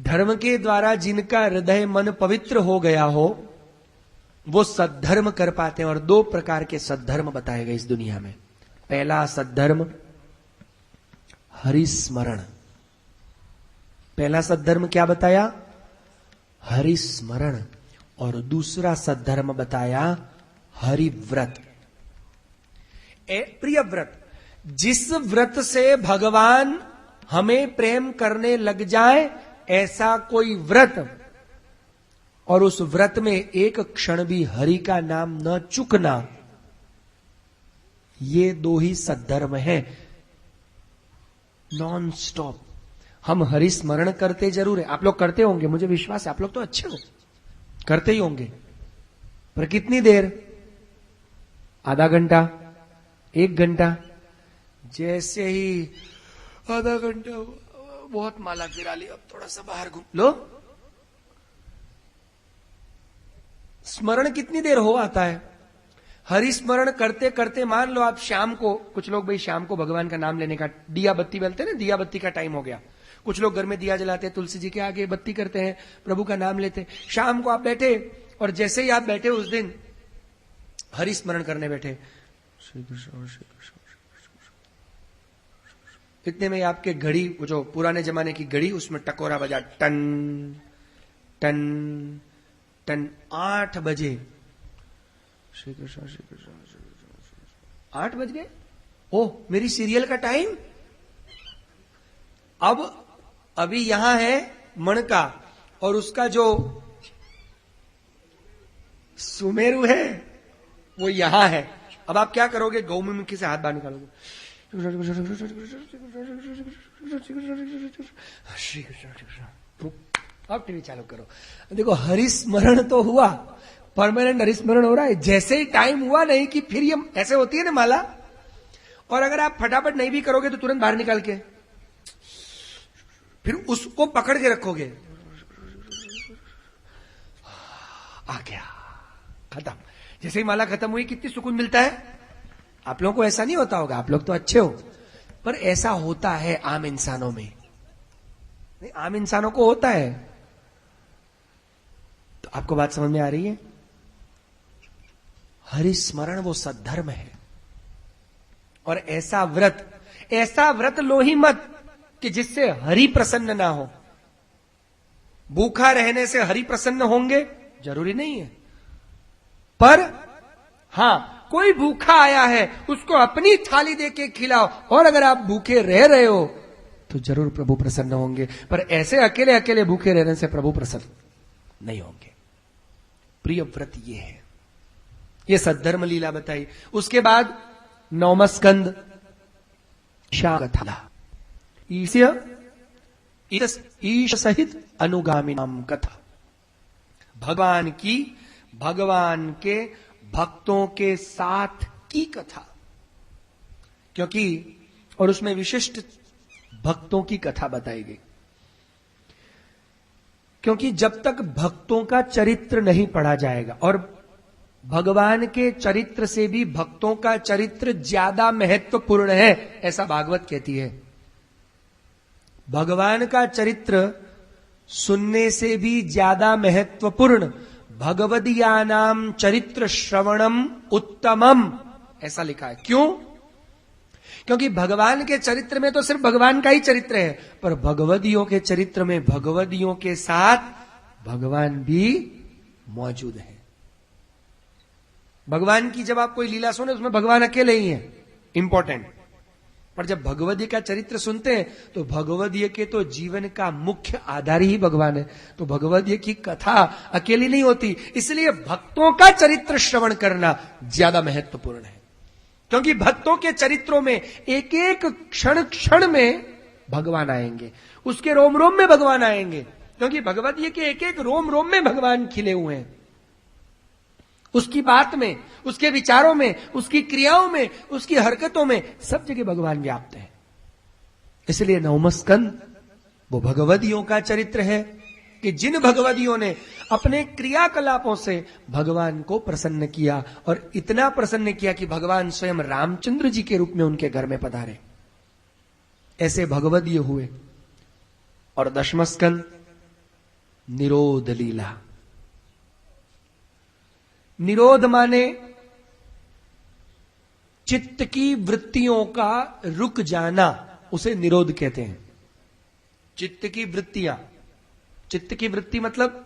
धर्म के द्वारा जिनका हृदय मन पवित्र हो गया हो वो सद्धर्म कर पाते हैं। और दो प्रकार के सद्धर्म बताए गए इस दुनिया में। पहला सद्धर्म हरिस्मरण। पहला सद्धर्म क्या बताया? हरिस्मरण। और दूसरा सद्धर्म बताया हरिव्रत। प्रिय व्रत, जिस व्रत से भगवान हमें प्रेम करने लग जाए ऐसा कोई व्रत, और उस व्रत में एक क्षण भी हरि का नाम न चुकना, ये दो ही सद्धर्म है। नॉन स्टॉप हम हरि स्मरण करते जरूर है। आप लोग करते होंगे, मुझे विश्वास है, आप लोग तो अच्छे हो, करते ही होंगे। पर कितनी देर? आधा घंटा, 1 घंटा? जैसे ही आधा घंटा बहुत माला गिरा ली, अब थोड़ा सा बाहर घूम लो। स्मरण कितनी देर हो आता है? हरि स्मरण करते करते मान लो आप शाम को, कुछ लोग भाई शाम को भगवान का नाम लेने का दिया बत्ती बोलते हैं ना, दिया बत्ती का टाइम हो गया। कुछ लोग घर में दिया जलाते हैं, तुलसी जी के आगे बत्ती करते हैं, प्रभु का नाम लेते हैं। शाम को आप बैठे और जैसे ही आप बैठे उस दिन हरि स्मरण करने बैठे, श्री कृष्ण श्री कृष्ण, इतने में आपके घड़ी, वो जो पुराने जमाने की घड़ी, उसमें टकोरा बजा, टन टन टन। 8 बजे, श्री कृष्ण श्री कृष्ण श्री कृष्ण, 8 बज गए। ओह, मेरी सीरियल का टाइम। अब अभी यहां है मणका और उसका जो सुमेरु है वो यहां है। अब आप क्या करोगे? गौमुखी से हाथ बाहर निकालोगे, श्री कृष्ण। अब टीवी चालू करो, देखो हरिस्मरण तो हुआ, परमानेंट हरिस्मरण हो रहा है। जैसे ही टाइम हुआ नहीं कि फिर ये ऐसे होती है ना माला, और अगर आप फटाफट नहीं भी करोगे तो तुरंत बाहर निकाल के फिर उसको पकड़ के रखोगे, आ गया, खत्म। जैसे ही माला खत्म हुई कितनी सुकून मिलता है। आप लोगों को ऐसा नहीं होता होगा, आप लोग तो अच्छे हो, पर ऐसा होता है आम इंसानों में। नहीं, आम इंसानों को होता है। तो आपको बात समझ में आ रही है? हरिस्मरण वो सद्धर्म है। और ऐसा व्रत लो ही मत कि जिससे हरि प्रसन्न ना हो। भूखा रहने से हरि प्रसन्न होंगे जरूरी नहीं है, पर हां, कोई भूखा आया है उसको अपनी थाली देके खिलाओ, और अगर आप भूखे रह रहे हो तो जरूर प्रभु प्रसन्न होंगे। पर ऐसे अकेले अकेले भूखे रहने से प्रभु प्रसन्न नहीं होंगे। प्रिय व्रत ये है, ये सद्धर्म लीला बताई। उसके बाद 9वां स्कंद कथा, ईश सहित अनुगामी नाम कथा। भगवान के भक्तों के साथ की कथा, क्योंकि और उसमें विशिष्ट भक्तों की कथा बताई गई। क्योंकि जब तक भक्तों का चरित्र नहीं पढ़ा जाएगा, और भगवान के चरित्र से भी भक्तों का चरित्र ज्यादा महत्वपूर्ण है, ऐसा भागवत कहती है। भगवान का चरित्र सुनने से भी ज्यादा महत्वपूर्ण भगवदीयानाम चरित्र श्रवणम उत्तमम, ऐसा लिखा है। क्यों? क्योंकि भगवान के चरित्र में तो सिर्फ भगवान का ही चरित्र है, पर भगवदियों के चरित्र में भगवदियों के साथ भगवान भी मौजूद है। भगवान की जब आप कोई लीला सुने उसमें भगवान अकेले ही है इंपॉर्टेंट, पर जब भगवदी का चरित्र सुनते हैं तो भगवदी के तो जीवन का मुख्य आधार ही भगवान है। तो भगवदी की कथा अकेली नहीं होती, इसलिए भक्तों का चरित्र श्रवण करना ज्यादा महत्वपूर्ण है। क्योंकि भक्तों के चरित्रों में एक एक क्षण क्षण में भगवान आएंगे, उसके रोम रोम में भगवान आएंगे, क्योंकि भगवदी के एक एक रोम रोम में भगवान खिले हुए हैं। उसकी बात में, उसके विचारों में, उसकी क्रियाओं में, उसकी हरकतों में, सब जगह भगवान व्याप्त है। इसलिए 9वां स्कंद वो भगवदियों का चरित्र है कि जिन भगवदियों ने अपने क्रियाकलापों से भगवान को प्रसन्न किया, और इतना प्रसन्न किया कि भगवान स्वयं रामचंद्र जी के रूप में उनके घर में पधारे, ऐसे भगवदीय हुए। और 10वां स्कंद निरोध लीला। निरोध माने चित्त की वृत्तियों का रुक जाना, उसे निरोध कहते हैं। चित्त की वृत्तियां, चित्त की वृत्ति मतलब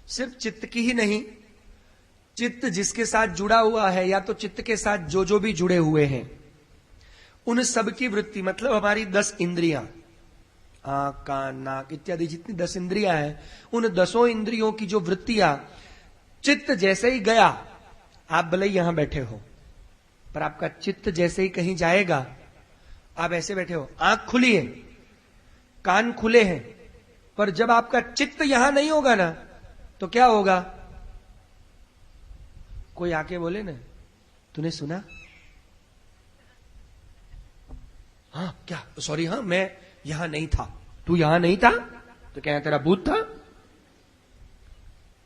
सिर्फ चित्त की ही नहीं, चित्त जिसके साथ जुड़ा हुआ है या तो चित्त के साथ जो जो भी जुड़े हुए हैं उन सब की वृत्ति, मतलब हमारी 10 इंद्रियां, आंख कान नाक इत्यादि जितनी 10 इंद्रियां हैं, उन 10 इंद्रियों की जो वृत्तियां, चित्त जैसे ही गया, आप भले यहां बैठे हो पर आपका चित्त जैसे ही कहीं जाएगा, आप ऐसे बैठे हो, आंख खुली है, कान खुले हैं, पर जब आपका चित्त यहां नहीं होगा ना तो क्या होगा? कोई आके बोले ना, तूने सुना? हाँ क्या? सॉरी, हाँ मैं यहां नहीं था। तू यहां नहीं था तो क्या तेरा भूत था?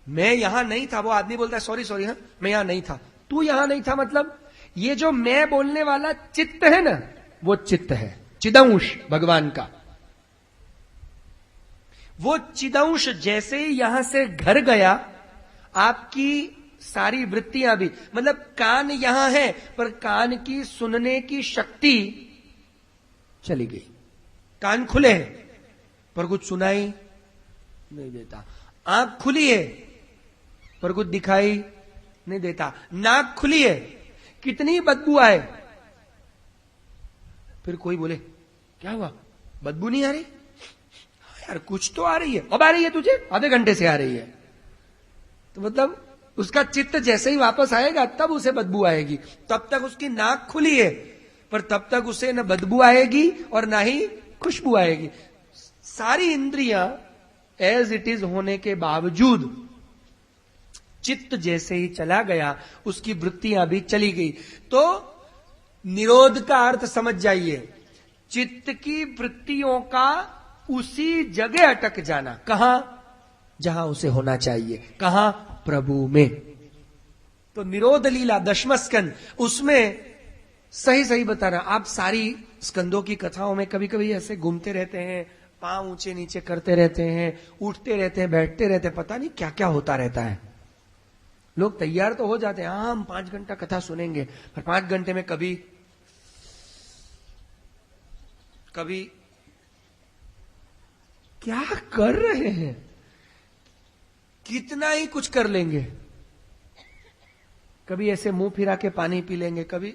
मैं यहां नहीं था, वो आदमी बोलता है सॉरी सॉरी, हाँ मैं यहां नहीं था। तू यहां नहीं था मतलब ये जो मैं बोलने वाला चित्त है ना, वो चित्त है, चिदंश भगवान का। वो चिदंश जैसे ही यहां से घर गया, आपकी सारी वृत्तियां भी, मतलब कान यहां है पर कान की सुनने की शक्ति चली गई। कान खुले हैं पर कुछ सुनाई नहीं देता, आंख खुली है पर कुछ दिखाई नहीं देता, नाक खुली है, कितनी बदबू आए, फिर कोई बोले क्या हुआ, बदबू नहीं आ रही? यार कुछ तो आ रही है। अब आ रही है तुझे? आधे घंटे से आ रही है। तो मतलब उसका चित्त जैसे ही वापस आएगा तब उसे बदबू आएगी, तब तक उसकी नाक खुली है पर तब तक उसे न बदबू आएगी और ना ही खुशबू आएगी। सारी इंद्रियां एज इट इज होने के बावजूद चित्त जैसे ही चला गया, उसकी वृत्तियां भी चली गई। तो निरोध का अर्थ समझ जाइए, चित्त की वृत्तियों का उसी जगह अटक जाना। कहां? जहां उसे होना चाहिए। कहां? प्रभु में। तो निरोध लीला 10वां स्कंद, उसमें सही सही बताना। आप सारी स्कंदों की कथाओं में कभी कभी ऐसे घूमते रहते हैं, पांव ऊंचे नीचे करते रहते हैं, उठते रहते हैं, बैठते रहते हैं, पता नहीं क्या क्या होता रहता है। लोग तैयार तो हो जाते हैं, हाँ हम 5 घंटा कथा सुनेंगे, पर 5 घंटे में कभी क्या कर रहे हैं? कितना ही कुछ कर लेंगे, कभी ऐसे मुंह फिरा के पानी पी लेंगे, कभी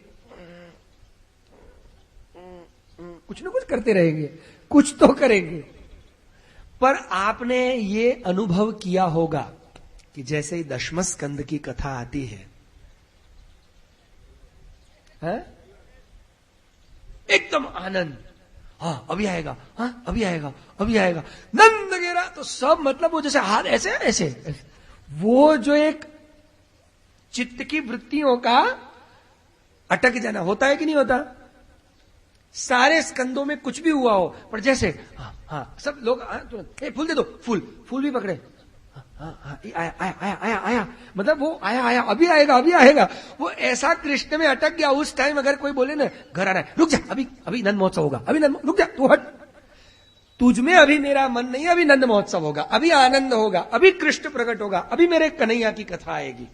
कुछ ना कुछ करते रहेंगे, कुछ तो करेंगे। पर आपने ये अनुभव किया होगा कि जैसे ही 10वां स्कंद की कथा आती है, एकदम आनंद, हाँ अभी आएगा, हाँ अभी आएगा, अभी आएगा, नंद गिरा, तो सब मतलब वो जैसे हाथ ऐसे ऐसे, वो जो एक चित्त की वृत्तियों का अटक जाना होता है कि नहीं होता? सारे स्कंदों में कुछ भी हुआ हो, पर जैसे हाँ हाँ सब लोग फूल दे दो, फूल भी पकड़े, आया, मतलब वो आया, अभी आएगा, अभी आएगा। वो ऐसा कृष्ण में अटक गया उस टाइम। अगर कोई बोले ना घर आ रहा है, रुक जा, अभी नंद महोत्सव होगा, अभी रुक जा, तू हट, तुझ में अभी मेरा मन नहीं, अभी नंद महोत्सव होगा, अभी आनंद होगा, अभी कृष्ण प्रकट होगा, अभी मेरे कन्हैया की कथा आएगी।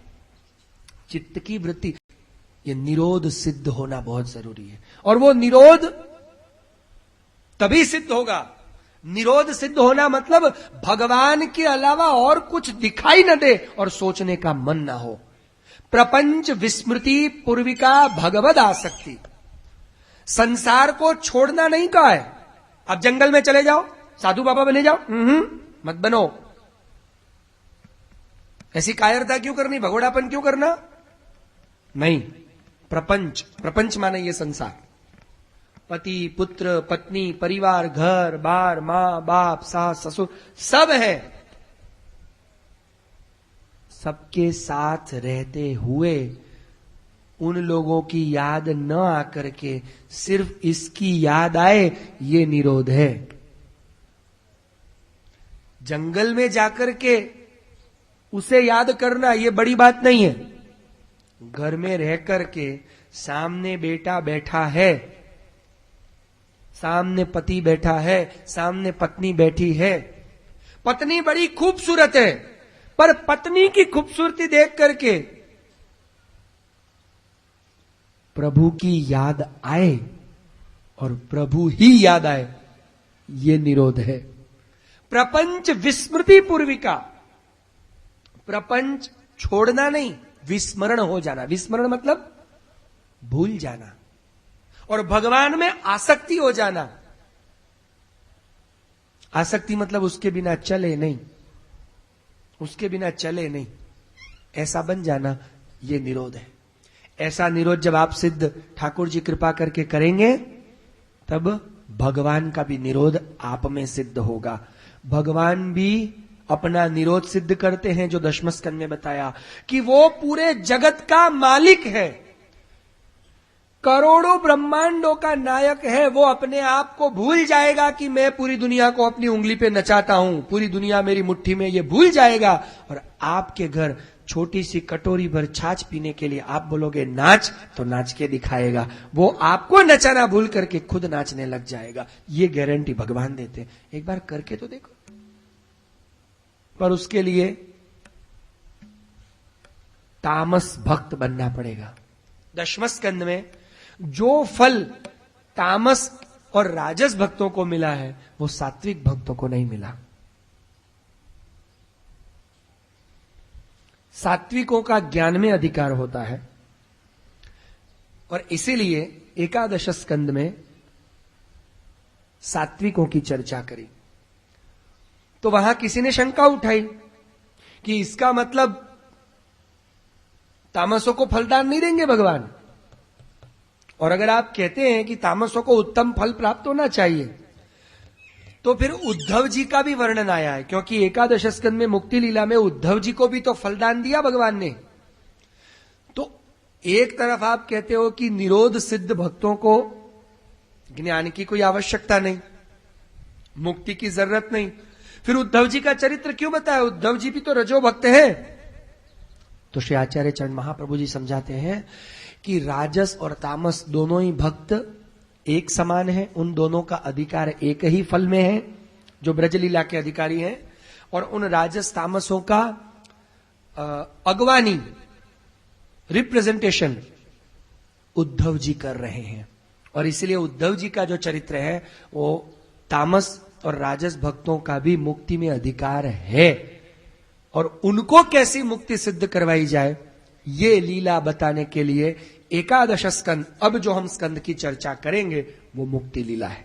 चित्त की वृत्ति, ये निरोध सिद्ध होना बहुत जरूरी है। और वो निरोध तभी सिद्ध होगा, निरोध सिद्ध होना मतलब भगवान के अलावा और कुछ दिखाई न दे और सोचने का मन ना हो। प्रपंच विस्मृति पूर्विका भगवद आसक्ति, संसार को छोड़ना नहीं कहा है। अब जंगल में चले जाओ, साधु बाबा बने जाओ, मत बनो। ऐसी कायरता क्यों करनी, भगोड़ापन क्यों करना? नहीं। प्रपंच माने ये संसार, पति पुत्र पत्नी परिवार घर बार मां बाप सास ससुर सब है। सबके साथ रहते हुए उन लोगों की याद न आकर के सिर्फ इसकी याद आए, ये निरोध है। जंगल में जाकर के उसे याद करना ये बड़ी बात नहीं है। घर में रह करके सामने बेटा बैठा है, सामने पति बैठा है, सामने पत्नी बैठी है, पत्नी बड़ी खूबसूरत है, पर पत्नी की खूबसूरती देख करके प्रभु की याद आए और प्रभु ही याद आए, ये निरोध है। प्रपंच विस्मृति पूर्विका, प्रपंच छोड़ना नहीं, विस्मरण हो जाना। विस्मरण मतलब भूल जाना, और भगवान में आसक्ति हो जाना। आसक्ति मतलब उसके बिना चले नहीं, उसके बिना चले नहीं, ऐसा बन जाना, ये निरोध है। ऐसा निरोध जब आप सिद्ध ठाकुर जी कृपा करके करेंगे, तब भगवान का भी निरोध आप में सिद्ध होगा। भगवान भी अपना निरोध सिद्ध करते हैं, जो दशम स्कंद में बताया कि वो पूरे जगत का मालिक है, करोड़ों ब्रह्मांडों का नायक है। वो अपने आप को भूल जाएगा कि मैं पूरी दुनिया को अपनी उंगली पे नचाता हूं, पूरी दुनिया मेरी मुट्ठी में, ये भूल जाएगा। और आपके घर छोटी सी कटोरी भर छाछ पीने के लिए आप बोलोगे नाच, तो नाच के दिखाएगा। वो आपको नचाना भूल करके खुद नाचने लग जाएगा। ये गारंटी भगवान देते। एक बार करके तो देखो। पर उसके लिए तामस भक्त बनना पड़ेगा। दशम स्कंद में जो फल तामस और राजस भक्तों को मिला है, वो सात्विक भक्तों को नहीं मिला। सात्विकों का ज्ञान में अधिकार होता है, और इसीलिए एकादश स्कंद में सात्विकों की चर्चा करी। तो वहां किसी ने शंका उठाई कि इसका मतलब तामसों को फलदान नहीं देंगे भगवान, और अगर आप कहते हैं कि तामसों को उत्तम फल प्राप्त होना चाहिए, तो फिर उद्धव जी का भी वर्णन आया है, क्योंकि एकादश स्कंद में मुक्ति लीला में उद्धव जी को भी तो फलदान दिया भगवान ने। तो एक तरफ आप कहते हो कि निरोध सिद्ध भक्तों को ज्ञान की कोई आवश्यकता नहीं, मुक्ति की जरूरत नहीं, फिर उद्धव जी का चरित्र क्यों बताया? उद्धव जी भी तो रजो भक्त हैं। तो श्री आचार्य चरण महाप्रभु जी समझाते हैं कि राजस और तामस दोनों ही भक्त एक समान है, उन दोनों का अधिकार एक ही फल में है, जो ब्रजलीला के अधिकारी हैं। और उन राजस तामसों का अगवानी, रिप्रेजेंटेशन उद्धव जी कर रहे हैं। और इसलिए उद्धव जी का जो चरित्र है, वो तामस और राजस भक्तों का भी मुक्ति में अधिकार है, और उनको कैसी मुक्ति सिद्ध करवाई जाए, ये लीला बताने के लिए एकादश स्कंद, अब जो हम स्कंद की चर्चा करेंगे, वो मुक्ति लीला है।